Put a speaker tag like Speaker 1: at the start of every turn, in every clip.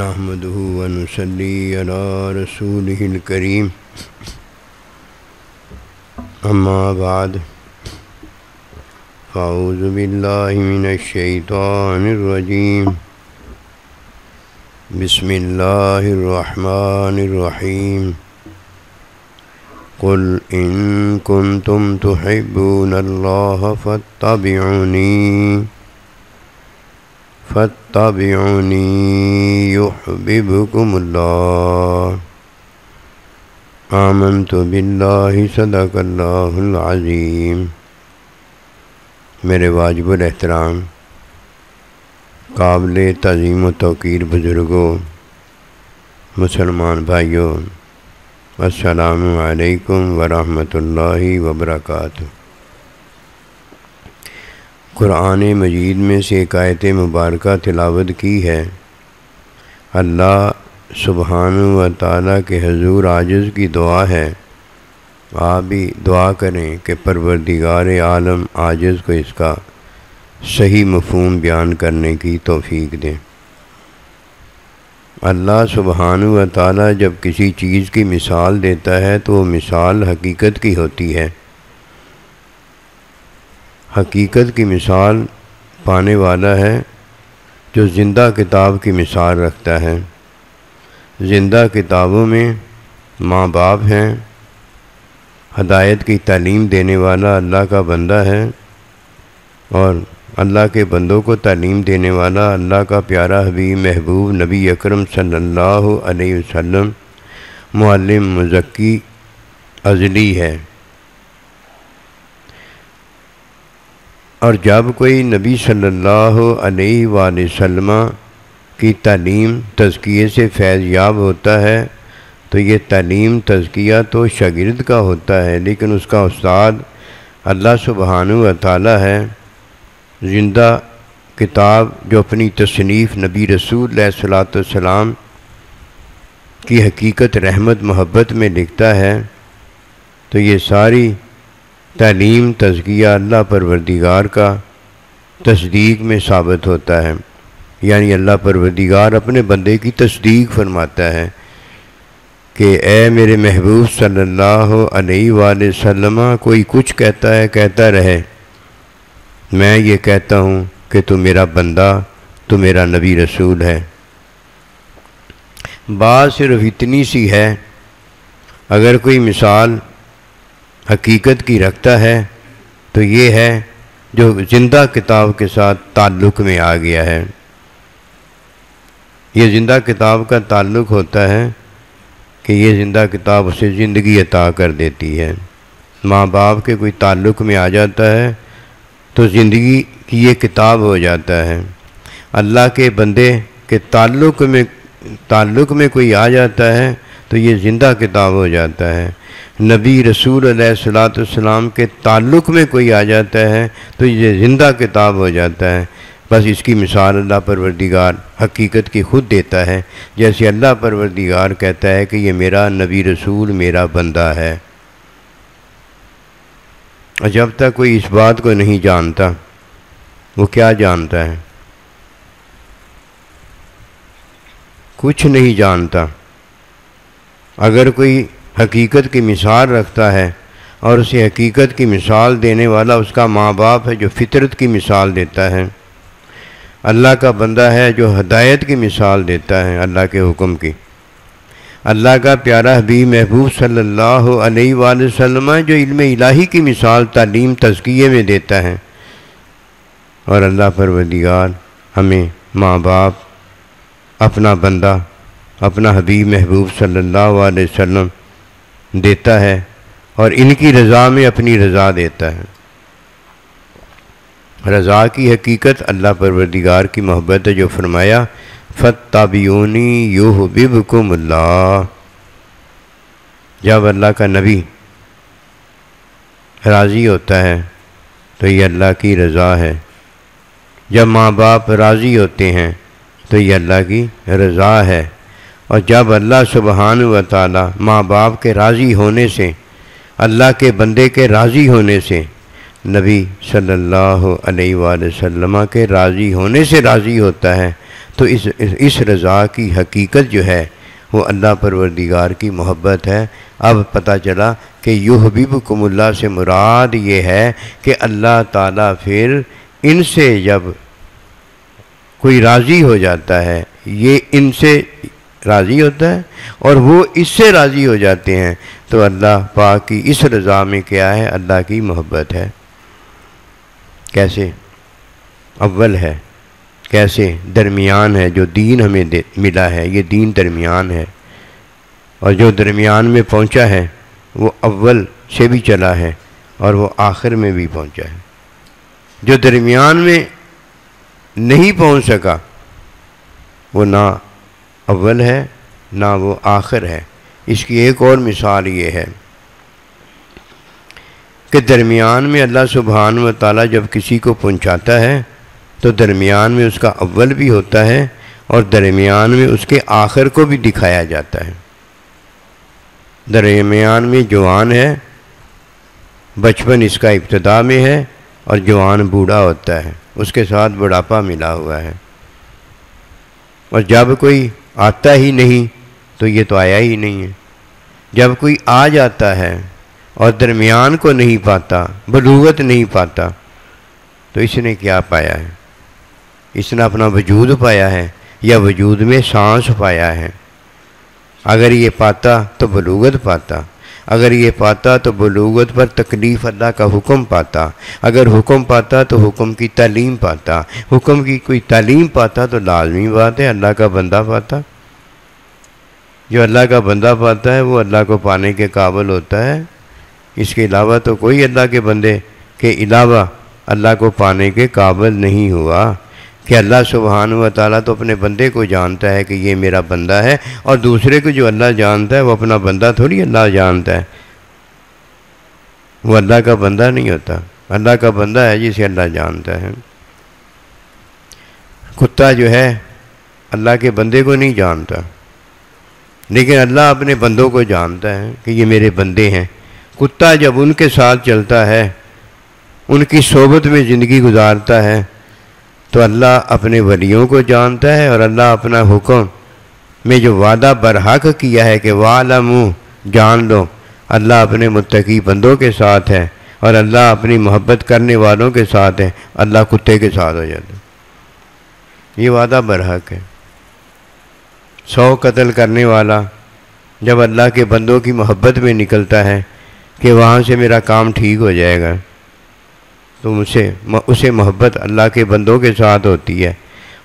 Speaker 1: نحمده ونصلي على رسوله الكريم اما بعد فاعوذ بالله من الشيطان الرجيم بسم الله الرحمن الرحيم قل إن كنتم تحبون الله فاتبعوني يحببكم الله آمنت بالله صدق اللہ العظیم۔ میرے واجب الاحترام قابل تعظیم و توقیر بزرگوں، مسلمان بھائیوں، السلام علیکم ورحمۃ اللہ وبرکاتہ۔ قرآن مجید میں سے ایک آیت مبارکہ تلاوت کی ہے۔ اللہ سبحانہ و تعالیٰ کے حضور عاجز کی دعا ہے، آپ بھی دعا کریں کہ پروردگار عالم عاجز کو اس کا صحیح مفہوم بیان کرنے کی توفیق دیں۔ اللہ سبحانہ و تعالیٰ جب کسی چیز کی مثال دیتا ہے تو وہ مثال حقیقت کی ہوتی ہے۔ حقیقت کی مثال پانے والا ہے جو زندہ کتاب کی مثال رکھتا ہے۔ زندہ کتابوں میں ماں باپ ہیں، ہدایت کی تعلیم دینے والا اللہ کا بندہ ہے، اور اللہ کے بندوں کو تعلیم دینے والا اللہ کا پیارا حبیب محبوب نبی اکرم صلی اللہ علیہ وسلم معلم مزکی ازلی ہے۔ اور جب کوئی نبی صلی اللہ علیہ وآلہ وسلم کی تعلیم تزکیے سے فیض یاب ہوتا ہے تو یہ تعلیم تزکیہ تو شاگرد کا ہوتا ہے، لیکن اس کا استاد اللہ سبحانہ و تعالیٰ ہے۔ زندہ کتاب جو اپنی تصنیف نبی رسول علیہ الصلوۃ والسلام کی حقیقت رحمت محبت میں لکھتا ہے، تو یہ ساری تعلیم تزکیہ اللہ پروردگار کا تصدیق میں ثابت ہوتا ہے، یعنی اللہ پروردگار اپنے بندے کی تصدیق فرماتا ہے کہ اے میرے محبوب صلی اللہ علیہ وآلہ وسلم، کوئی کچھ کہتا ہے کہتا رہے، میں یہ کہتا ہوں کہ تو میرا بندہ، تو میرا نبی رسول ہے۔ بات صرف اتنی سی ہے، اگر کوئی مثال حقیقت کی رکھتا ہے تو یہ ہے جو زندہ کتاب کے ساتھ تعلق میں آ گیا ہے۔ یہ زندہ کتاب کا تعلق ہوتا ہے کہ یہ زندہ کتاب اسے زندگی عطا کر دیتی ہے۔ ماں باپ کے کوئی تعلق میں آ جاتا ہے تو زندگی کی یہ کتاب ہو جاتا ہے۔ اللہ کے بندے کے تعلق میں کوئی آ جاتا ہے تو یہ زندہ کتاب ہو جاتا ہے۔ نبی رسول علیہ الصلوۃ والسلام کے تعلق میں کوئی آ جاتا ہے تو یہ زندہ کتاب ہو جاتا ہے۔ بس اس کی مثال اللہ پروردگار حقیقت کی خود دیتا ہے، جیسے اللہ پروردگار کہتا ہے کہ یہ میرا نبی رسول میرا بندہ ہے۔ جب تک کوئی اس بات کو نہیں جانتا، وہ کیا جانتا ہے؟ کچھ نہیں جانتا۔ اگر کوئی حقیقت کی مثال رکھتا ہے اور اسے حقیقت کی مثال دینے والا اس کا ماں باپ ہے جو فطرت کی مثال دیتا ہے، اللہ کا بندہ ہے جو ہدایت کی مثال دیتا ہے اللہ کے حکم کی، اللہ کا پیارا حبیب محبوب صلی اللہ علیہ وآلہ وسلم جو علم الہی کی مثال تعلیم تزکیے میں دیتا ہے، اور اللہ پروردگار ہمیں ماں باپ، اپنا بندہ، اپنا حبیب محبوب صلی اللہ علیہ وسلم دیتا ہے، اور ان کی رضا میں اپنی رضا دیتا ہے۔ رضا کی حقیقت اللہ پروردگار کی محبت ہے، جو فرمایا فاتبعونی یحببکم اللہ۔ جب اللہ کا نبی راضی ہوتا ہے تو یہ اللہ کی رضا ہے، جب ماں باپ راضی ہوتے ہیں تو یہ اللہ کی رضا ہے، اور جب اللہ سبحانہ و تعالی ماں باپ کے راضی ہونے سے، اللہ کے بندے کے راضی ہونے سے، نبی صلی اللہ علیہ وآلہ وسلم کے راضی ہونے سے راضی ہوتا ہے، تو اس رضا کی حقیقت جو ہے وہ اللہ پروردگار کی محبت ہے۔ اب پتہ چلا کہ یحببکم اللہ سے مراد یہ ہے کہ اللہ تعالیٰ پھر ان سے جب کوئی راضی ہو جاتا ہے، یہ ان سے راضی ہوتا ہے اور وہ اس سے راضی ہو جاتے ہیں، تو اللہ پاک کی اس رضا میں کیا ہے؟ اللہ کی محبت ہے۔ کیسے؟ اول ہے، کیسے؟ درمیان ہے۔ جو دین ہمیں ملا ہے یہ دین درمیان ہے، اور جو درمیان میں پہنچا ہے وہ اول سے بھی چلا ہے اور وہ آخر میں بھی پہنچا ہے۔ جو درمیان میں نہیں پہنچ سکا وہ نہ اول ہے نہ وہ آخر ہے۔ اس کی ایک اور مثال یہ ہے کہ درمیان میں اللہ سبحانہ و تعالیٰ جب کسی کو پہنچاتا ہے تو درمیان میں اس کا اول بھی ہوتا ہے اور درمیان میں اس کے آخر کو بھی دکھایا جاتا ہے۔ درمیان میں جوان ہے، بچپن اس کا ابتدا میں ہے، اور جوان بوڑھا ہوتا ہے، اس کے ساتھ بڑھاپا ملا ہوا ہے، اور جب کوئی آتا ہی نہیں تو یہ تو آیا ہی نہیں ہے۔ جب کوئی آ جاتا ہے اور درمیان کو نہیں پاتا، بلوغت نہیں پاتا، تو اس نے کیا پایا ہے؟ اس نے اپنا وجود پایا ہے یا وجود میں سانس پایا ہے؟ اگر یہ پاتا تو بلوغت پاتا، اگر یہ پاتا تو بلوغت پر تکلیف اللہ کا حکم پاتا، اگر حکم پاتا تو حکم کی تعلیم پاتا، حکم کی کوئی تعلیم پاتا تو لازمی بات ہے اللہ کا بندہ پاتا۔ جو اللہ کا بندہ پاتا ہے وہ اللہ کو پانے کے قابل ہوتا ہے۔ اس کے علاوہ تو کوئی اللہ کے بندے کے علاوہ اللہ کو پانے کے قابل نہیں ہوا، کہ اللہ سبحانہ و تعالیٰ تو اپنے بندے کو جانتا ہے کہ یہ میرا بندہ ہے، اور دوسرے کو جو اللہ جانتا ہے وہ اپنا بندہ تھوڑی اللہ جانتا ہے، وہ اللہ کا بندہ نہیں ہوتا۔ اللہ کا بندہ ہے جسے اللہ جانتا ہے۔ کتا جو ہے اللہ کے بندے کو نہیں جانتا، لیکن اللہ اپنے بندوں کو جانتا ہے کہ یہ میرے بندے ہیں۔ کتا جب ان کے ساتھ چلتا ہے، ان کی صحبت میں زندگی گزارتا ہے، تو اللہ اپنے ولیوں کو جانتا ہے، اور اللہ اپنا حکم میں جو وعدہ برحق کیا ہے کہ وَعْلَمُوا، جان لو، اللہ اپنے متقی بندوں کے ساتھ ہے، اور اللہ اپنی محبت کرنے والوں کے ساتھ ہے۔ اللہ کتے کے ساتھ ہو جاتا ہے، یہ وعدہ برحق ہے۔ 100 قتل کرنے والا جب اللہ کے بندوں کی محبت میں نکلتا ہے کہ وہاں سے میرا کام ٹھیک ہو جائے گا، تو اسے محبت اللہ کے بندوں کے ساتھ ہوتی ہے۔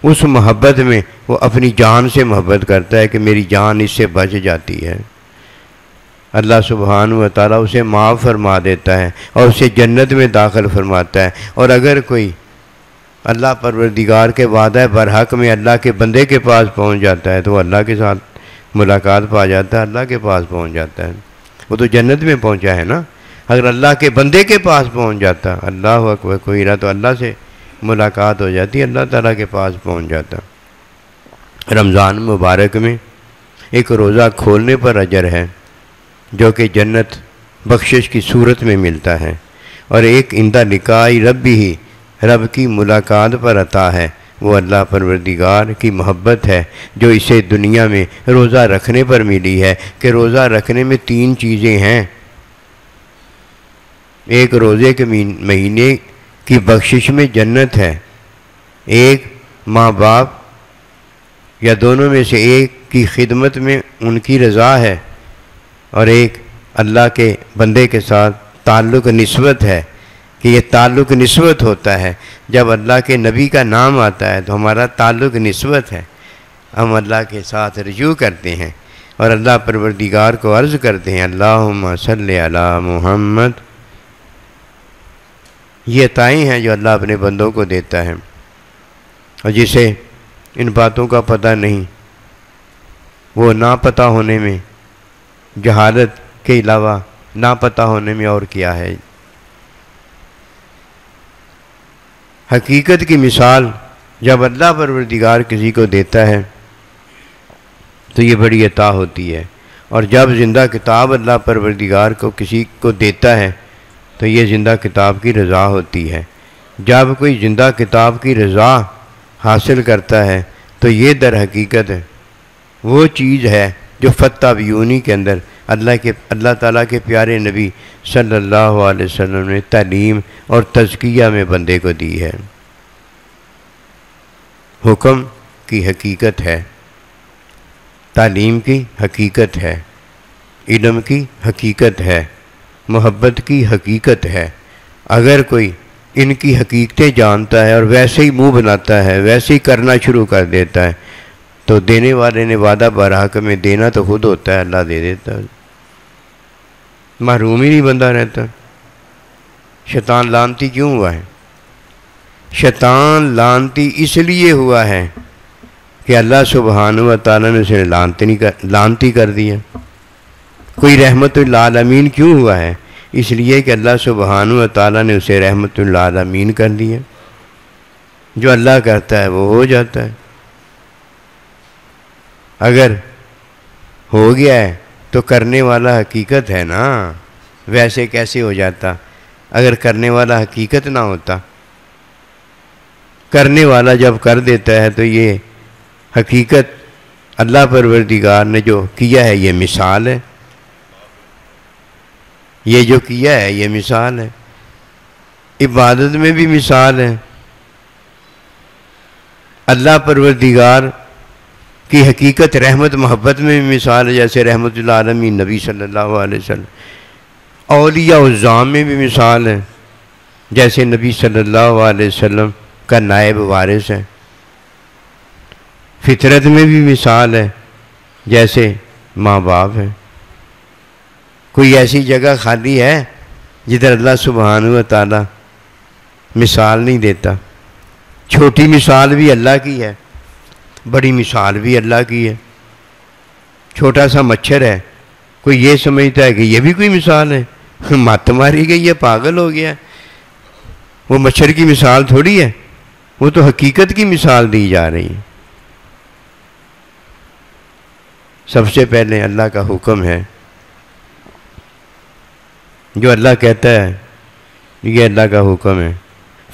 Speaker 1: اس محبت میں وہ اپنی جان سے محبت کرتا ہے کہ میری جان اس سے بچ جاتی ہے۔ اللہ سبحانہ و تعالیٰ اسے معاف فرما دیتا ہے اور اسے جنت میں داخل فرماتا ہے۔ اور اگر کوئی اللہ پروردگار کے وعدہ برحق میں اللہ کے بندے کے پاس پہنچ جاتا ہے تو وہ اللہ کے ساتھ ملاقات پا جاتا ہے، اللہ کے پاس پہنچ جاتا ہے، وہ تو جنت میں پہنچا ہے نا۔ اگر اللہ کے بندے کے پاس پہنچ جاتا، اللہ اکبر کوئی نہ، تو اللہ سے ملاقات ہو جاتی، اللہ تعالیٰ کے پاس پہنچ جاتا۔ رمضان مبارک میں ایک روزہ کھولنے پر اجر ہے جو کہ جنت بخشش کی صورت میں ملتا ہے، اور ایک عند لقاء ربہ، رب کی ملاقات پر عطا ہے، وہ اللہ پروردگار کی محبت ہے جو اسے دنیا میں روزہ رکھنے پر ملی ہے۔ کہ روزہ رکھنے میں 3 چیزیں ہیں۔ ایک روزے کے مہینے کی بخشش میں جنت ہے، ایک ماں باپ یا دونوں میں سے ایک کی خدمت میں ان کی رضا ہے، اور ایک اللہ کے بندے کے ساتھ تعلق نسبت ہے، کہ یہ تعلق نسبت ہوتا ہے جب اللہ کے نبی کا نام آتا ہے تو ہمارا تعلق نسبت ہے، ہم اللہ کے ساتھ رجوع کرتے ہیں اور اللہ پروردگار کو عرض کرتے ہیں اللہم صلی علی محمد۔ یہ عطائیں ہیں جو اللہ اپنے بندوں کو دیتا ہے، اور جسے ان باتوں کا پتہ نہیں، وہ نہ پتہ ہونے میں، جہالت کے علاوہ نہ پتہ ہونے میں اور کیا ہے۔ حقیقت کی مثال جب اللہ پروردگار کسی کو دیتا ہے تو یہ بڑی عطا ہوتی ہے، اور جب زندہ کتاب اللہ پروردگار کو کسی کو دیتا ہے تو یہ زندہ کتاب کی رضا ہوتی ہے۔ جب کوئی زندہ کتاب کی رضا حاصل کرتا ہے تو یہ در حقیقت وہ چیز ہے جو فتح بیونی کے اندر اللہ تعالیٰ کے پیارے نبی صلی اللہ علیہ وسلم نے تعلیم اور تزکیہ میں بندے کو دی ہے۔ حکم کی حقیقت ہے، تعلیم کی حقیقت ہے، علم کی حقیقت ہے، محبت کی حقیقت ہے۔ اگر کوئی ان کی حقیقتیں جانتا ہے اور ویسے ہی منہ بناتا ہے، ویسے ہی کرنا شروع کر دیتا ہے، تو دینے والے نے وعدہ برحق میں دینا تو خود ہوتا ہے، اللہ دے دیتا ہے، محروم ہی نہیں بندہ رہتا۔ شیطان لعنتی کیوں ہوا ہے؟ شیطان لعنتی اس لیے ہوا ہے کہ اللہ سبحانہ و تعالیٰ نے اسے لعنتی کر دیا۔ کوئی رحمت للعالمین کیوں ہوا ہے؟ اس لیے کہ اللہ سبحانہ و تعالیٰ نے اسے رحمت للعالمین کر دیا۔ جو اللہ کرتا ہے وہ ہو جاتا ہے۔ اگر ہو گیا ہے تو کرنے والا حقیقت ہے نا، ویسے کیسے ہو جاتا اگر کرنے والا حقیقت نہ ہوتا؟ کرنے والا جب کر دیتا ہے تو یہ حقیقت اللہ پروردگار نے جو کیا ہے یہ مثال ہے، یہ جو کیا ہے یہ مثال ہے۔ عبادت میں بھی مثال ہے۔ اللہ پروردگار کی حقیقت رحمت محبت میں بھی مثال ہے، جیسے رحمت للعالمین نبی صلی اللہ علیہ وسلم۔ اولیاء العظام میں بھی مثال ہے، جیسے نبی صلی اللہ علیہ وسلم کا نائب وارث ہے۔ فطرت میں بھی مثال ہے، جیسے ماں باپ ہے۔ کوئی ایسی جگہ خالی ہے جدھر اللہ سبحانہ و تعالیٰ مثال نہیں دیتا؟ چھوٹی مثال بھی اللہ کی ہے، بڑی مثال بھی اللہ کی ہے۔ چھوٹا سا مچھر ہے، کوئی یہ سمجھتا ہے کہ یہ بھی کوئی مثال ہے، مت ماری گئی ہے، پاگل ہو گیا ہے۔ وہ مچھر کی مثال تھوڑی ہے، وہ تو حقیقت کی مثال دی جا رہی ہے۔ سب سے پہلے اللہ کا حکم ہے، جو اللہ کہتا ہے یہ اللہ کا حکم ہے،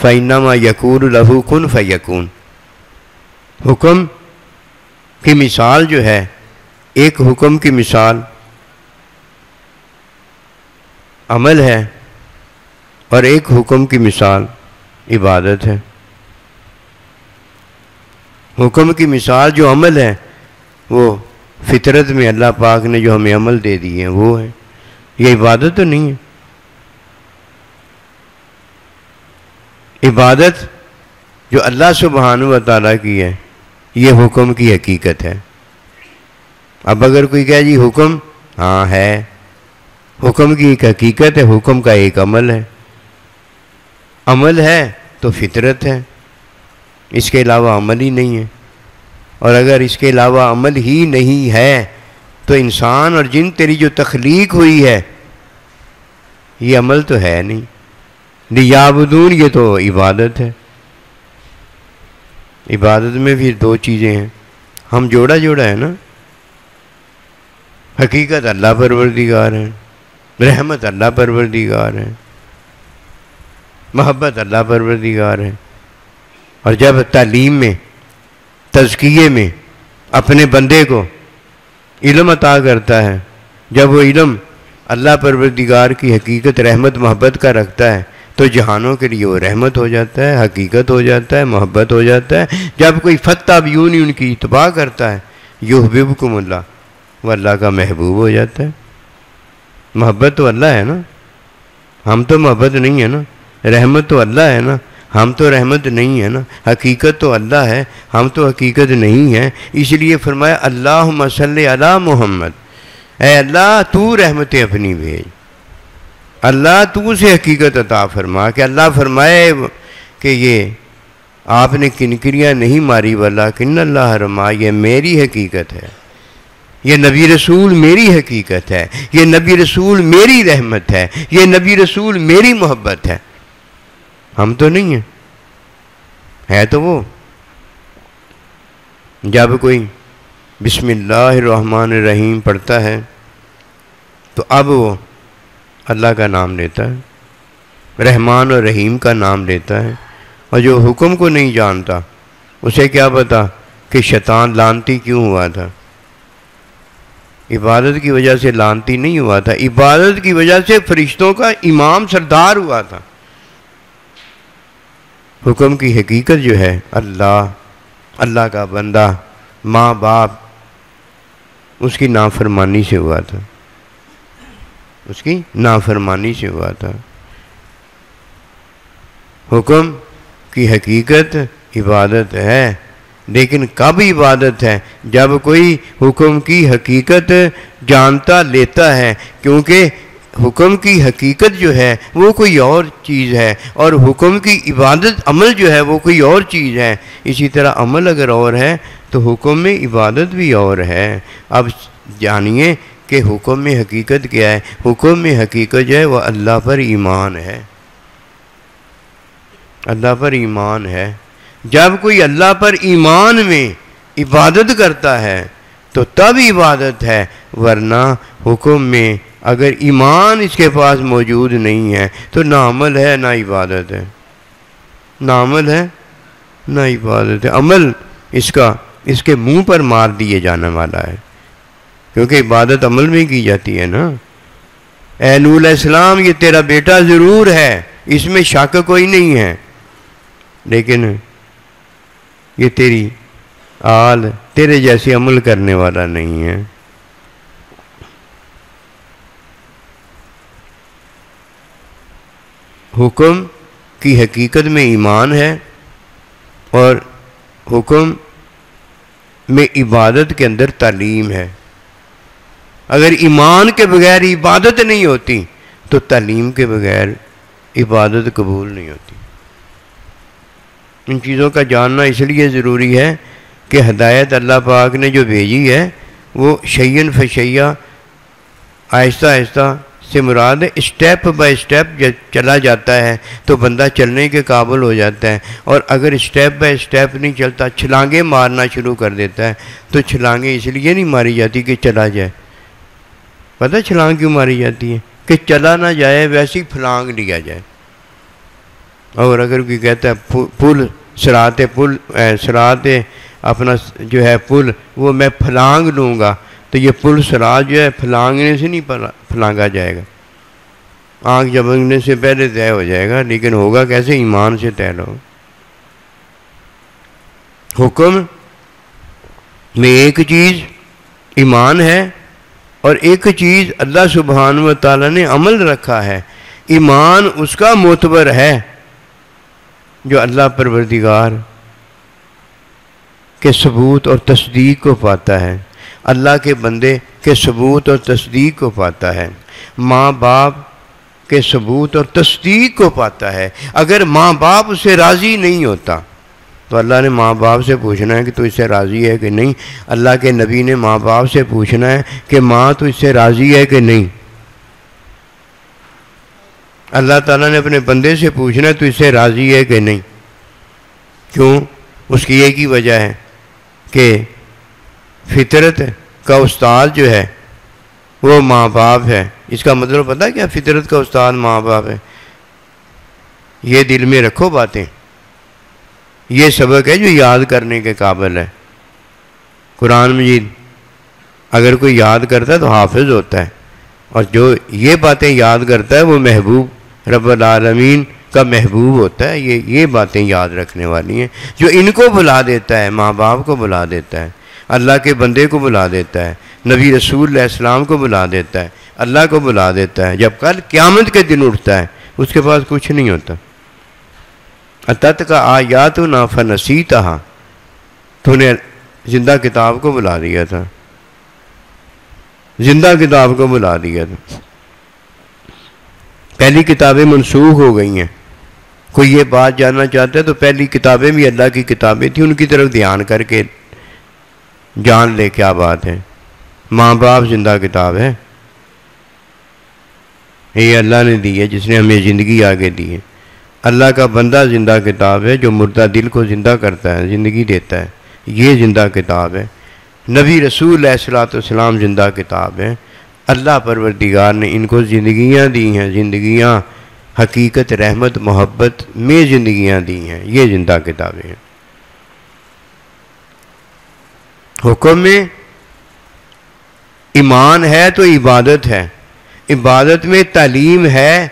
Speaker 1: فَإِنَّمَا يَقُولُ لَهُ كُن فَيَكُونُ۔ حکم کی مثال جو ہے، ایک حکم کی مثال عمل ہے اور ایک حکم کی مثال عبادت ہے۔ حکم کی مثال جو عمل ہے وہ فطرت میں اللہ پاک نے جو ہمیں عمل دے دیے ہیں وہ ہے، یہ عبادت تو نہیں ہے۔ عبادت جو اللہ سبحانہ و تعالیٰ کی ہے یہ حکم کی حقیقت ہے۔ اب اگر کوئی کہے جی حکم ہاں ہے، حکم کی ایک حقیقت ہے، حکم کا ایک عمل ہے۔ عمل ہے تو فطرت ہے، اس کے علاوہ عمل ہی نہیں ہے۔ اور اگر اس کے علاوہ عمل ہی نہیں ہے تو انسان اور جن تیری جو تخلیق ہوئی ہے یہ عمل تو ہے نہیں۔ لیعبدون یہ تو عبادت ہے۔ عبادت میں بھی دو چیزیں ہیں، ہم جوڑا ہے نا۔ حقیقت اللہ پروردگار ہے، رحمت اللہ پروردگار ہے، محبت اللہ پروردگار ہے۔ اور جب تعلیم میں تزکیے میں اپنے بندے کو علم عطا کرتا ہے، جب وہ علم اللہ پروردگار کی حقیقت رحمت محبت کا رکھتا ہے تو جہانوں کے لیے وہ رحمت ہو جاتا ہے، حقیقت ہو جاتا ہے، محبت ہو جاتا ہے۔ جب کوئی فتح بیونی ان کی اتباع کرتا ہے، یحببکم اللہ، وہ اللہ کا محبوب ہو جاتا ہے۔ محبت تو اللہ ہے نا، ہم تو محبت نہیں ہے نا۔ رحمت تو اللہ ہے نا، ہم تو رحمت نہیں ہے نا۔ حقیقت تو اللہ ہے، ہم تو حقیقت نہیں ہے۔ اس لیے فرمایا اللہم صلی علی محمد، اے اللہ تو رحمت اپنی بھیج، اللہ تو سے حقیقت عطا فرما۔ کہ اللہ فرمائے کہ یہ آپ نے کنکریاں نہیں ماری ولیکن اللہ رما، یہ میری حقیقت ہے، یہ نبی رسول میری حقیقت ہے، یہ نبی رسول میری رحمت ہے، یہ نبی رسول میری محبت ہے۔ ہم تو نہیں ہیں، ہے تو وہ۔ جب کوئی بسم اللہ الرحمن الرحیم پڑھتا ہے تو اب وہ اللہ کا نام لیتا ہے، رحمان اور رحیم کا نام لیتا ہے۔ اور جو حکم کو نہیں جانتا اسے کیا پتا کہ شیطان لعنتی کیوں ہوا تھا؟ عبادت کی وجہ سے لعنتی نہیں ہوا تھا، عبادت کی وجہ سے فرشتوں کا امام سردار ہوا تھا۔ حکم کی حقیقت جو ہے اللہ کا بندہ، ماں باپ، اس کی نافرمانی سے ہوا تھا، اس کی نافرمانی سے ہوا تھا۔ حکم کی حقیقت عبادت ہے، لیکن کب عبادت ہے؟ جب کوئی حکم کی حقیقت جانتا لیتا ہے، کیونکہ حکم کی حقیقت جو ہے وہ کوئی اور چیز ہے، اور حکم کی عبادت عمل جو ہے وہ کوئی اور چیز ہے۔ اسی طرح عمل اگر اور ہے تو حکم میں عبادت بھی اور ہے۔ اب جانیے کہ حکم میں حقیقت کیا ہے۔ حکم میں حقیقت جو ہے وہ اللہ پر ایمان ہے، اللہ پر ایمان ہے۔ جب کوئی اللہ پر ایمان میں عبادت کرتا ہے تو تب عبادت ہے، ورنہ حکم میں اگر ایمان اس کے پاس موجود نہیں ہے تو نہ عمل ہے نہ عبادت ہے، نہ عمل ہے نہ عبادت ہے۔ عمل اس کے منہ پر مار دیے جانے والا ہے، کیونکہ عبادت عمل میں کی جاتی ہے نا۔ اے نوح علیہ السلام، یہ تیرا بیٹا ضرور ہے، اس میں شک کوئی نہیں ہے، لیکن یہ تیری آل تیرے جیسے عمل کرنے والا نہیں ہے۔ حکم کی حقیقت میں ایمان ہے، اور حکم میں عبادت کے اندر تعلیم ہے۔ اگر ایمان کے بغیر عبادت نہیں ہوتی تو تعلیم کے بغیر عبادت قبول نہیں ہوتی۔ ان چیزوں کا جاننا اس لیے ضروری ہے کہ ہدایت اللہ پاک نے جو بھیجی ہے وہ شیئن فشیہ، آہستہ آہستہ سے مراد ہے اسٹیپ بائی اسٹیپ چلا جاتا ہے تو بندہ چلنے کے قابل ہو جاتا ہے، اور اگر اسٹیپ بائی اسٹیپ نہیں چلتا، چھلانگیں مارنا شروع کر دیتا ہے، تو چھلانگیں اس لیے نہیں ماری جاتی کہ چلا جائے۔ پتہ چھلانگ کیوں ماری جاتی ہے؟ کہ چلا نہ جائے، ویسی پھلانگ لیا جائے۔ اور اگر کوئی کہتا ہے پل سرات اپنا جو ہے پل وہ میں پھلانگ لوں گا، تو یہ پل سرات جو ہے پھلانگنے سے نہیں پھلانگا جائے گا، آنکھ جھپکنے سے پہلے طے ہو جائے گا، لیکن ہوگا کیسے؟ ایمان سے طے ہو۔ حکم میں ایک چیز ایمان ہے، اور ایک چیز اللہ سبحانہ و تعالیٰ نے عمل رکھا ہے۔ ایمان اس کا معتبر ہے جو اللہ پروردگار کے ثبوت اور تصدیق کو پاتا ہے، اللہ کے بندے کے ثبوت اور تصدیق کو پاتا ہے، ماں باپ کے ثبوت اور تصدیق کو پاتا ہے۔ اگر ماں باپ اس سے راضی نہیں ہوتا تو اللہ نے ماں باپ سے پوچھنا ہے کہ تو اس سے راضی ہے کہ نہیں۔ اللہ کے نبی نے ماں باپ سے پوچھنا ہے کہ ماں تو اس سے راضی ہے کہ نہیں۔ اللہ تعالیٰ نے اپنے بندے سے پوچھنا ہے تو اس سے راضی ہے کہ نہیں۔ کیوں؟ اس کی ایک ہی وجہ ہے کہ فطرت کا استاد جو ہے وہ ماں باپ ہے۔ اس کا مطلب پتہ ہے کیا؟ فطرت کا استاد ماں باپ ہے۔ یہ دل میں رکھو باتیں، یہ سبق ہے جو یاد کرنے کے قابل ہے۔ قرآن مجید اگر کوئی یاد کرتا ہے تو حافظ ہوتا ہے، اور جو یہ باتیں یاد کرتا ہے وہ محبوب رب العالمین کا محبوب ہوتا ہے۔ یہ باتیں یاد رکھنے والی ہیں۔ جو ان کو بلا دیتا ہے، ماں باپ کو بلا دیتا ہے، اللہ کے بندے کو بلا دیتا ہے، نبی رسول علیہ السلام کو بلا دیتا ہے، اللہ کو بلا دیتا ہے، جب کل قیامت کے دن اٹھتا ہے اس کے پاس کچھ نہیں ہوتا۔ اتت کا آیاتنا فنسیتہا، تو نے زندہ کتاب کو بلا دیا تھا، زندہ کتاب کو بلا دیا تھا۔ پہلی کتابیں منسوخ ہو گئی ہیں۔ کوئی یہ بات جاننا چاہتا ہے تو پہلی کتابیں بھی اللہ کی کتابیں تھیں، ان کی طرف دھیان کر کے جان لے کیا بات ہے۔ ماں باپ زندہ کتاب ہے، یہ اللہ نے دی ہے، جس نے ہمیں زندگی آگے دی ہے۔ اللہ کا بندہ زندہ کتاب ہے، جو مردہ دل کو زندہ کرتا ہے، زندگی دیتا ہے، یہ زندہ کتاب ہے۔ نبی رسول علیہ الصلوۃ والسلام زندہ کتاب ہے۔ اللہ پروردگار نے ان کو زندگیاں دی ہیں، زندگیاں حقیقت، رحمت، محبت میں زندگیاں دی ہیں، یہ زندہ کتابیں ہیں۔ حکم میں ایمان ہے تو عبادت ہے، عبادت میں تعلیم ہے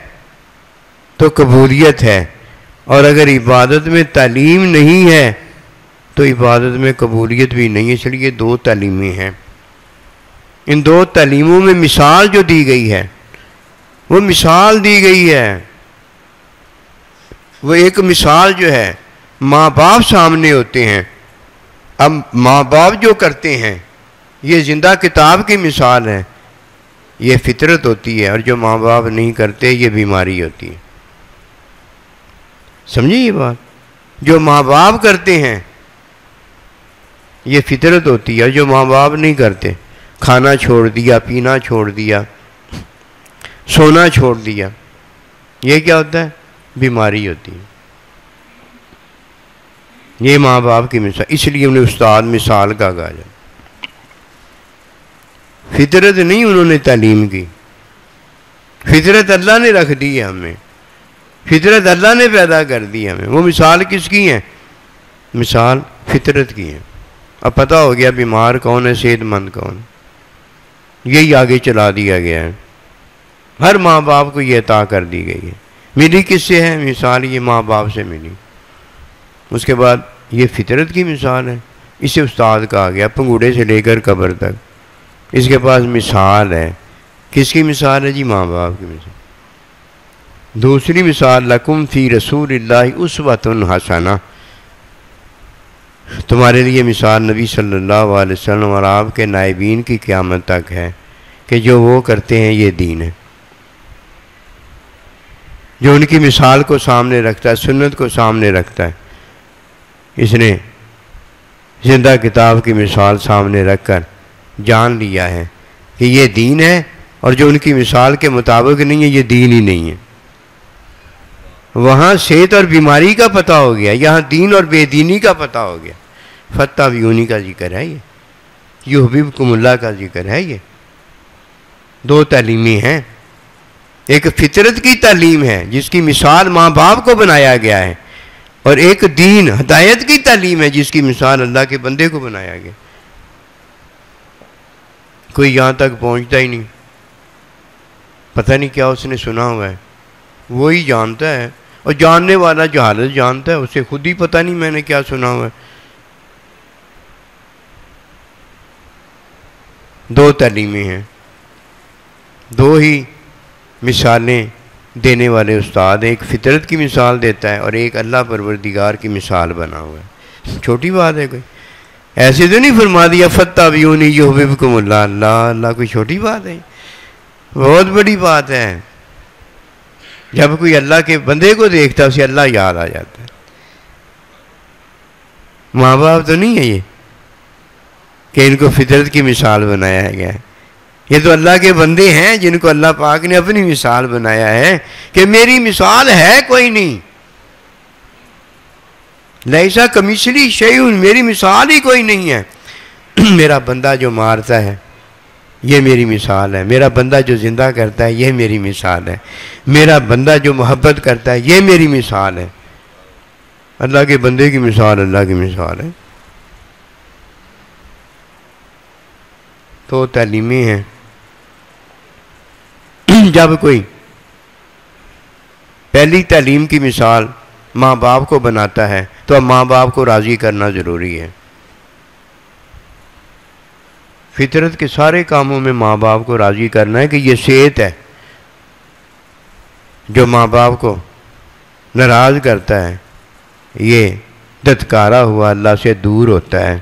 Speaker 1: تو قبولیت ہے، اور اگر عبادت میں تعلیم نہیں ہے تو عبادت میں قبولیت بھی نہیں ہے۔ اس لیے دو تعلیمیں ہیں۔ ان دو تعلیموں میں مثال جو دی گئی ہے وہ مثال دی گئی ہے، وہ ایک مثال جو ہے ماں باپ سامنے ہوتے ہیں، اب ماں باپ جو کرتے ہیں یہ زندہ کتاب کی مثال ہے، یہ فطرت ہوتی ہے، اور جو ماں باپ نہیں کرتے یہ بیماری ہوتی ہے۔ سمجھے یہ بات؟ جو ماں باپ کرتے ہیں یہ فطرت ہوتی ہے، اور جو ماں باپ نہیں کرتے، کھانا چھوڑ دیا، پینا چھوڑ دیا، سونا چھوڑ دیا، یہ کیا ہوتا ہے؟ بیماری ہوتی ہے۔ یہ ماں باپ کی مثال، اس لیے انہیں استاد مثال کا کہا جائے۔ فطرت نہیں انہوں نے تعلیم کی، فطرت اللہ نے رکھ دی ہے ہمیں، فطرت اللہ نے پیدا کر دی ہمیں۔ وہ مثال کس کی ہے؟ مثال فطرت کی ہے۔ اب پتہ ہو گیا بیمار کون ہے، صحت مند کون ہے، یہی آگے چلا دیا گیا ہے۔ ہر ماں باپ کو یہ عطا کر دی گئی ہے۔ ملی کس سے ہے مثال؟ یہ ماں باپ سے ملی۔ اس کے بعد یہ فطرت کی مثال ہے، اسے استاد کہا گیا، پنگوڑے سے لے کر قبر تک اس کے پاس مثال ہے۔ کس کی مثال ہے جی؟ ماں باپ کی مثال۔ دوسری مثال لکم فی رسول اللہ اسوۃ حسنہ، تمہارے لیے مثال نبی صلی اللہ علیہ وسلم اور آپ کے نائبین کی قیامت تک ہے کہ جو وہ کرتے ہیں یہ دین ہے۔ جو ان کی مثال کو سامنے رکھتا ہے، سنت کو سامنے رکھتا ہے، اس نے زندہ کتاب کی مثال سامنے رکھ کر جان لیا ہے کہ یہ دین ہے، اور جو ان کی مثال کے مطابق نہیں ہے یہ دین ہی نہیں ہے۔ وہاں صحت اور بیماری کا پتہ ہو گیا، یہاں دین اور بے دینی کا پتہ ہو گیا۔ فتح کا ذکر ہے، یہ یحببکم اللہ کا ذکر ہے۔ یہ دو تعلیمیں ہیں، ایک فطرت کی تعلیم ہے جس کی مثال ماں باپ کو بنایا گیا ہے، اور ایک دین ہدایت کی تعلیم ہے جس کی مثال اللہ کے بندے کو بنایا گیا۔ کوئی یہاں تک پہنچتا ہی نہیں، پتہ نہیں کیا اس نے سنا ہوا ہے، وہی جانتا ہے، اور جاننے والا جہالت جانتا ہے، اسے خود ہی پتہ نہیں میں نے کیا سنا ہوا ہے۔ دو تعلیمیں ہیں، دو ہی مثالیں دینے والے استاد ہیں، ایک فطرت کی مثال دیتا ہے اور ایک اللہ پروردگار کی مثال بنا ہوا ہے۔ چھوٹی بات ہے کوئی؟ ایسے تو نہیں فرما دیا فاتبعونی یحببکم اللہ، اللہ اللہ کوئی چھوٹی بات ہے؟ بہت بڑی بات ہے۔ جب کوئی اللہ کے بندے کو دیکھتا ہے اسے اللہ یاد آ جاتا ہے۔ ماں باپ تو نہیں ہے یہ کہ ان کو فطرت کی مثال بنایا گیا ہے، یہ تو اللہ کے بندے ہیں جن کو اللہ پاک نے اپنی مثال بنایا ہے کہ میری مثال ہے کوئی نہیں، لیسا کمثلہ شیء، میری مثال ہی کوئی نہیں ہے۔ میرا بندہ جو مارتا ہے یہ میری مثال ہے، میرا بندہ جو زندہ کرتا ہے یہ میری مثال ہے، میرا بندہ جو محبت کرتا ہے یہ میری مثال ہے۔ اللہ کے بندے کی مثال اللہ کی مثال ہے۔ تو تعلیمیں ہیں۔ جب کوئی پہلی تعلیم کی مثال ماں باپ کو بناتا ہے تو اب ماں باپ کو راضی کرنا ضروری ہے۔ فطرت کے سارے کاموں میں ماں باپ کو راضی کرنا ہے کہ یہ صحت ہے۔ جو ماں باپ کو ناراض کرتا ہے یہ دھتکارا ہوا اللہ سے دور ہوتا ہے۔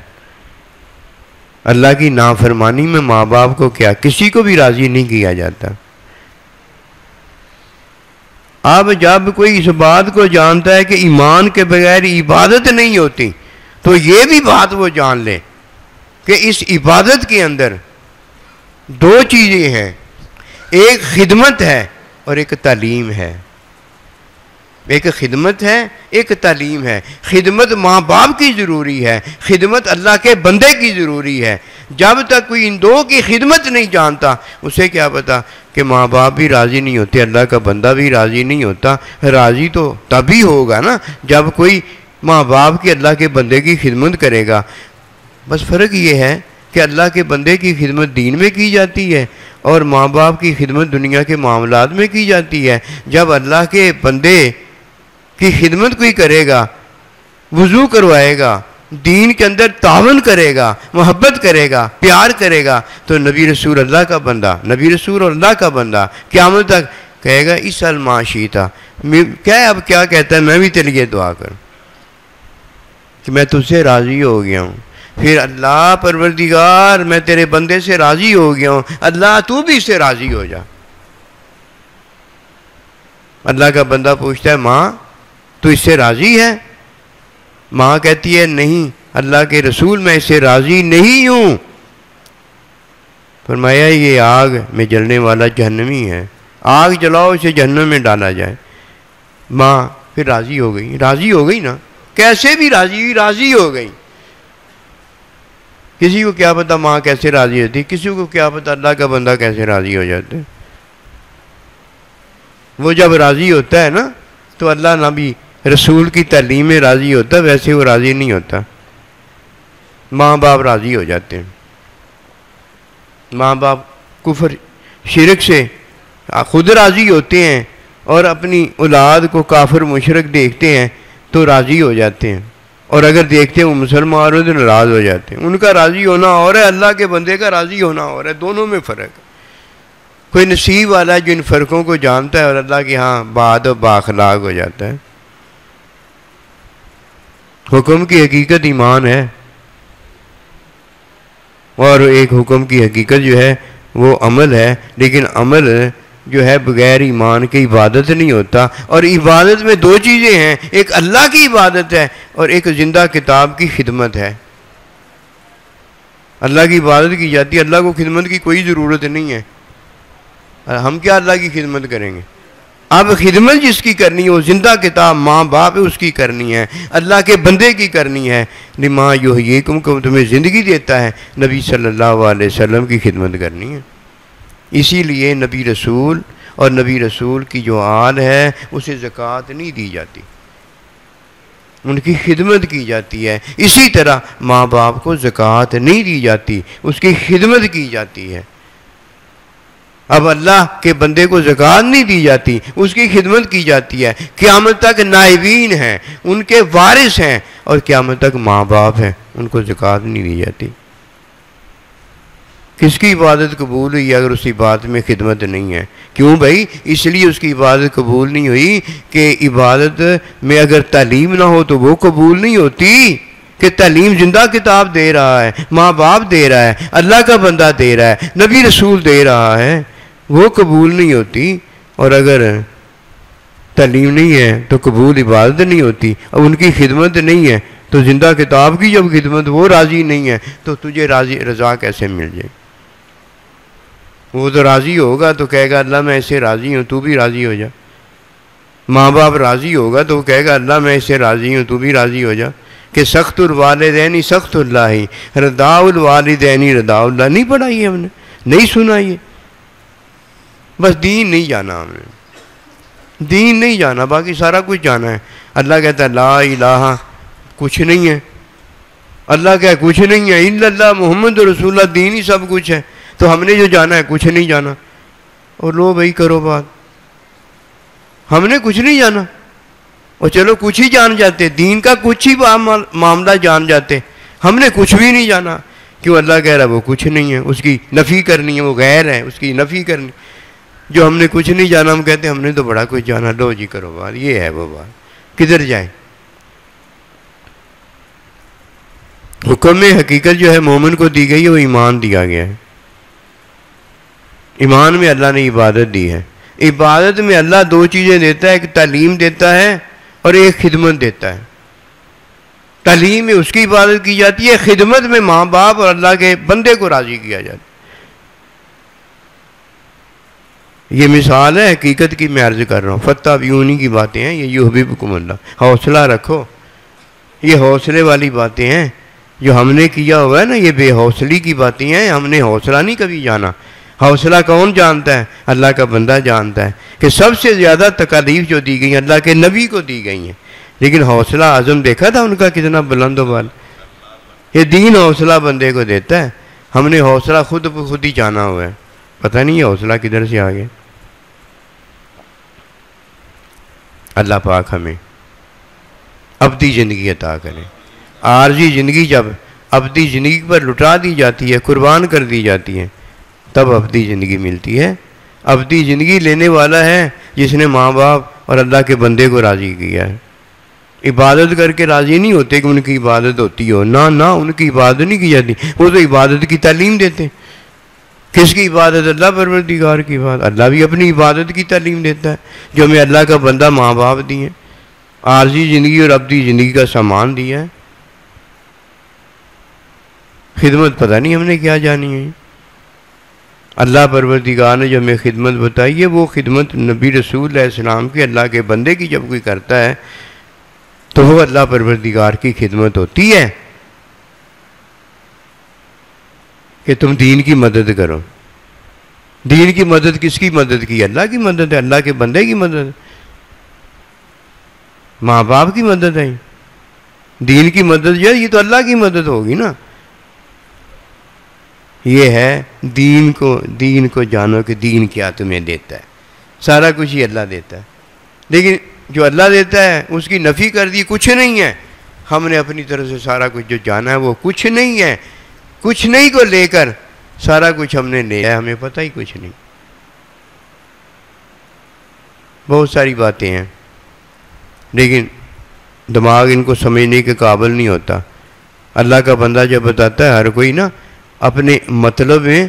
Speaker 1: اللہ کی نافرمانی میں ماں باپ کو کیا کسی کو بھی راضی نہیں کیا جاتا۔ اب جب کوئی اس بات کو جانتا ہے کہ ایمان کے بغیر عبادت نہیں ہوتی تو یہ بھی بات وہ جان لے کہ اس عبادت کے اندر دو چیزیں ہیں، ایک خدمت ہے اور ایک تعلیم ہے۔ ایک خدمت ہے، ایک تعلیم ہے۔ خدمت ماں باپ کی ضروری ہے، خدمت اللہ کے بندے کی ضروری ہے۔ جب تک کوئی ان دو کی خدمت نہیں جانتا اسے کیا پتا کہ ماں باپ بھی راضی نہیں ہوتے، اللہ کا بندہ بھی راضی نہیں ہوتا۔ راضی تو تبھی ہوگا نا جب کوئی ماں باپ کی اللہ کے بندے کی خدمت کرے گا۔ بس فرق یہ ہے کہ اللہ کے بندے کی خدمت دین میں کی جاتی ہے اور ماں باپ کی خدمت دنیا کے معاملات میں کی جاتی ہے۔ جب اللہ کے بندے کی خدمت کوئی کرے گا، وضو کروائے گا، دین کے اندر تعاون کرے گا، محبت کرے گا، پیار کرے گا، تو نبی رسول اللہ کا بندہ، نبی رسول اللہ کا بندہ قیامت تک کہے گا اسأل ما شئت، کیا اب کیا کہتا ہے، میں بھی تیرے لیے دعا کروں کہ میں تجھ سے راضی ہو گیا ہوں۔ پھر اللہ پروردگار میں تیرے بندے سے راضی ہو گیا ہوں، اللہ تو بھی اس سے راضی ہو جا۔ اللہ کا بندہ پوچھتا ہے ماں تو اس سے راضی ہے؟ ماں کہتی ہے نہیں اللہ کے رسول میں اس سے راضی نہیں ہوں۔ فرمایا یہ آگ میں جلنے والا جہنمی ہے، آگ جلاؤ اسے جہنم میں ڈالا جائے۔ ماں پھر راضی ہو گئی نا، کیسے بھی راضی ہو گئی۔ کسی کو کیا پتا ماں کیسے راضی ہوتی، کسی کو کیا پتا اللہ کا بندہ کیسے راضی ہو جاتے۔ وہ جب راضی ہوتا ہے نا تو اللہ نبی رسول کی تعلیم میں راضی ہوتا ہے، ویسے وہ راضی نہیں ہوتا۔ ماں باپ راضی ہو جاتے ہیں، ماں باپ کفر شرک سے خود راضی ہوتے ہیں اور اپنی اولاد کو کافر مشرک دیکھتے ہیں تو راضی ہو جاتے ہیں، اور اگر دیکھتے ہیں وہ مسلمان ہو تو ناراض ہو جاتے ہیں۔ ان کا راضی ہونا اور ہے، اللہ کے بندے کا راضی ہونا اور ہے، دونوں میں فرق ہے۔ کوئی نصیب والا ہے جو ان فرقوں کو جانتا ہے اور اللہ کے ہاں بات و بااخلاق ہو جاتا ہے۔ حکم کی حقیقت ایمان ہے، اور ایک حکم کی حقیقت جو ہے وہ عمل ہے، لیکن عمل جو ہے بغیر ایمان کے عبادت نہیں ہوتا۔ اور عبادت میں دو چیزیں ہیں، ایک اللہ کی عبادت ہے اور ایک زندہ کتاب کی خدمت ہے۔ اللہ کی عبادت کی جاتی ہے، اللہ کو خدمت کی کوئی ضرورت نہیں ہے۔ ہم کیا اللہ کی خدمت کریں گے؟ اب خدمت جس کی کرنی ہے وہ زندہ کتاب ماں باپ ہے اس کی کرنی ہے، اللہ کے بندے کی کرنی ہے۔ لما یحییکم کو تمہیں زندگی دیتا ہے، نبی صلی اللہ علیہ وسلم کی خدمت کرنی ہے۔ اسی لیے نبی رسول اور نبی رسول کی جو آل ہے اسے زکوٰۃ نہیں دی جاتی، ان کی خدمت کی جاتی ہے۔ اسی طرح ماں باپ کو زکوٰۃ نہیں دی جاتی، اس کی خدمت کی جاتی ہے۔ اب اللہ کے بندے کو زکوٰۃ نہیں دی جاتی، اس کی خدمت کی جاتی ہے۔ قیامت تک نائبین ہیں، ان کے وارث ہیں، اور قیامت تک ماں باپ ہیں، ان کو زکوٰۃ نہیں دی جاتی۔ کس کی عبادت قبول ہوئی اگر اس عبادت میں خدمت نہیں ہے؟ کیوں بھائی؟ اس لیے اس کی عبادت قبول نہیں ہوئی کہ عبادت میں اگر تعلیم نہ ہو تو وہ قبول نہیں ہوتی۔ کہ تعلیم زندہ کتاب دے رہا ہے، ماں باپ دے رہا ہے، اللہ کا بندہ دے رہا ہے، نبی رسول دے رہا ہے، وہ قبول نہیں ہوتی۔ اور اگر تعلیم نہیں ہے تو قبول عبادت نہیں ہوتی، اور ان کی خدمت نہیں ہے تو زندہ کتاب کی جب خدمت وہ راضی نہیں ہے تو تجھے رضا کیسے مل جائے؟ وہ تو راضی ہوگا تو کہے گا اللہ میں اسے راضی ہوں تو بھی راضی ہو جا۔ ماں باپ راضی ہوگا تو وہ کہے گا اللہ میں اسے راضی ہوں تو بھی راضی ہو جا۔ کہ سخت الوالدین سخت اللہ، رضا الوالدین رضا اللہ نہیں پڑھا یہ ہم نے، نہیں سنا یہ؟ بس دین نہیں جانا، ہم نے دین نہیں جانا، باقی سارا کچھ جانا ہے۔ اللہ کہتا ہے لا الہ کچھ نہیں ہے، اللہ کہتا ہے کچھ نہیں ہے، الا اللہ محمد رسول اللہ، دین ہی سب کچھ ہے۔ تو ہم نے جو جانا ہے کچھ نہیں جانا، اور لو بھائی کرو بات، ہم نے کچھ نہیں جانا، اور چلو کچھ ہی جان جاتے، دین کا کچھ ہی معاملہ جان جاتے، ہم نے کچھ بھی نہیں جانا۔ کیوں؟ اللہ کہہ رہا ہے وہ کچھ نہیں ہے، اس کی نفی کرنی ہے، وہ غیر ہے، اس کی نفی کرنی۔ جو ہم نے کچھ نہیں جانا ہم کہتے ہیں ہم نے تو بڑا کچھ جانا، لو جی کرو بات، یہ ہے وہ بات، کدھر جائیں؟ حکم حقیقت جو ہے مومن کو دی گئی ہے وہ ایمان دیا گیا ہے۔ ایمان میں اللہ نے عبادت دی ہے۔ عبادت میں اللہ دو چیزیں دیتا ہے، ایک تعلیم دیتا ہے اور ایک خدمت دیتا ہے۔ تعلیم میں اس کی عبادت کی جاتی ہے، خدمت میں ماں باپ اور اللہ کے بندے کو راضی کیا جاتا ہے۔ یہ مثال ہے حقیقت کی، میں عرض کر رہا ہوں، فتابعونی کی باتیں ہیں، یہ یحببکم اللہ، حوصلہ رکھو، یہ حوصلے والی باتیں ہیں۔ جو ہم نے کیا ہوا ہے نا یہ بے حوصلی کی باتیں ہیں، ہم نے حوصلہ نہیں کبھی جانا۔ حوصلہ کون جانتا ہے؟ اللہ کا بندہ جانتا ہے کہ سب سے زیادہ تکالیف جو دی گئی ہیں اللہ کے نبی کو دی گئی ہیں، لیکن حوصلہ عزم دیکھا تھا ان کا کتنا بلند و بالا۔ یہ دین حوصلہ بندے کو دیتا ہے. ہم نے حوصلہ خود ہی جانا ہوا ہے، پتہ نہیں یہ حوصلہ کدھر سے آ گیا. اللہ پاک ہمیں ابدی زندگی عطا کرے. عارضی زندگی جب ابدی زندگی پر لٹا دی جاتی ہے، قربان کر دی جاتی ہے، تب ابدی زندگی ملتی ہے. ابدی زندگی لینے والا ہے جس نے ماں باپ اور اللہ کے بندے کو راضی کیا ہے. عبادت کر کے راضی نہیں ہوتے کہ ان کی عبادت ہوتی ہو، نہ ان کی عبادت نہیں کی جاتی. وہ تو عبادت کی تعلیم دیتے ہیں. کس کی عبادت؟ اللہ پروردگار کی عبادت. اللہ بھی اپنی عبادت کی تعلیم دیتا ہے. جو ہمیں اللہ کا بندہ ماں باپ دیے، عارضی زندگی اور ابدی زندگی کا سامان دیا ہے. خدمت پتہ نہیں ہم نے کیا جانی ہے. اللہ پروردگار نے جو ہمیں خدمت بتائی ہے، وہ خدمت نبی رسول علیہ السلام کی، اللہ کے بندے کی جب کوئی کرتا ہے تو وہ اللہ پروردگار کی خدمت ہوتی ہے کہ تم دین کی مدد کرو. دین کی مدد کس کی مدد کی؟ اللہ کی مدد ہے، اللہ کے بندے کی مدد ہے، ماں باپ کی مدد ہے. دین کی مدد جو ہے یہ تو اللہ کی مدد ہوگی نا. یہ ہے دین کو جانو کہ دین کیا تمہیں دیتا ہے. سارا کچھ ہی اللہ دیتا ہے، لیکن جو اللہ دیتا ہے اس کی نفی کر دی، کچھ نہیں ہے. ہم نے اپنی طرف سے سارا کچھ جو جانا ہے وہ کچھ نہیں ہے. کچھ نہیں کو لے کر سارا کچھ ہم نے لیا ہے، ہمیں پتہ ہی کچھ نہیں. بہت ساری باتیں ہیں لیکن دماغ ان کو سمجھنے کے قابل نہیں ہوتا. اللہ کا بندہ جب بتاتا ہے، ہر کوئی نا اپنے مطلب میں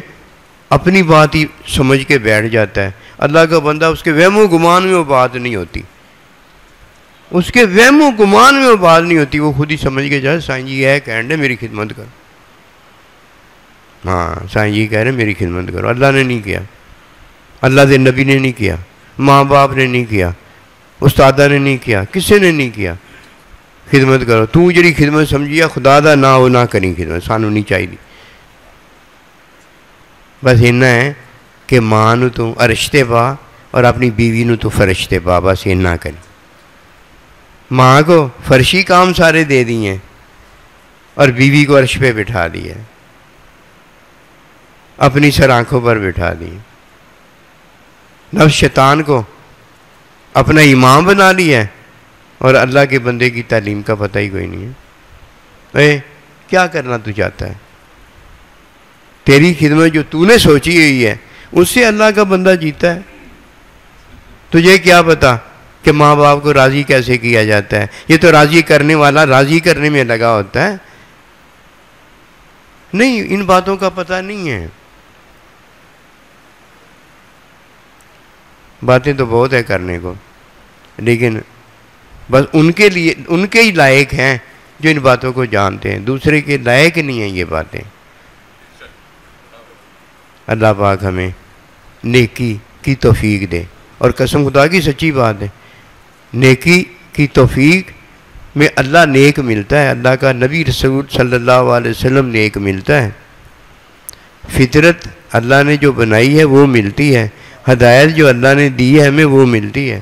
Speaker 1: اپنی بات ہی سمجھ کے بیٹھ جاتا ہے. اللہ کا بندہ اس کے وہم و گمان میں وہ بات نہیں ہوتی، اس کے وہم و گمان میں وہ بات نہیں ہوتی. وہ خود ہی سمجھ کے جائے سائیں جی یہ کہہ رہے میری خدمت کرو. ہاں سائیں جی کہہ رہے میری خدمت کرو. اللہ نے نہیں کیا، اللہ کے نبی نے نہیں کیا، ماں باپ نے نہیں کیا، استادہ نے نہیں کیا، کسی نے نہیں کیا. خدمت کرو. تو جڑی خدمت سمجھیا خدا دا نہ ہو نہ کریں خدمت، سانو نہیں چاہیے. بس اینا ہے کہ ماں نو تو عرشتے پا اور اپنی بیوی نو تو فرشتے پا، بس اینا کریں. ماں کو فرشی کام سارے دے دیے اور بیوی کو عرش پہ بٹھا دیا، اپنی سر آنکھوں پر بٹھا دی. نفس شیطان کو اپنا امام بنا لیا اور اللہ کے بندے کی تعلیم کا پتہ ہی کوئی نہیں ہے. کیا کرنا تو چاہتا ہے؟ تیری خدمت جو تو نے سوچی ہوئی ہے اس سے اللہ کا بندہ جیتا ہے. تجھے کیا پتا کہ ماں باپ کو راضی کیسے کیا جاتا ہے؟ یہ تو راضی کرنے والا راضی کرنے میں لگا ہوتا ہے. نہیں، ان باتوں کا پتہ نہیں ہے. باتیں تو بہت ہے کرنے کو، لیکن بس ان کے لیے ان کے ہی لائق ہیں جو ان باتوں کو جانتے ہیں، دوسرے کے لائق نہیں ہیں یہ باتیں. اللہ پاک ہمیں نیکی کی توفیق دے. اور قسم خدا کی سچی بات ہے، نیکی کی توفیق میں اللہ نیک ملتا ہے، اللہ کا نبی رسول صلی اللہ علیہ وسلم نیک ملتا ہے. فطرت اللہ نے جو بنائی ہے وہ ملتی ہے، ہدایت جو اللہ نے دی ہے ہمیں وہ ملتی ہے.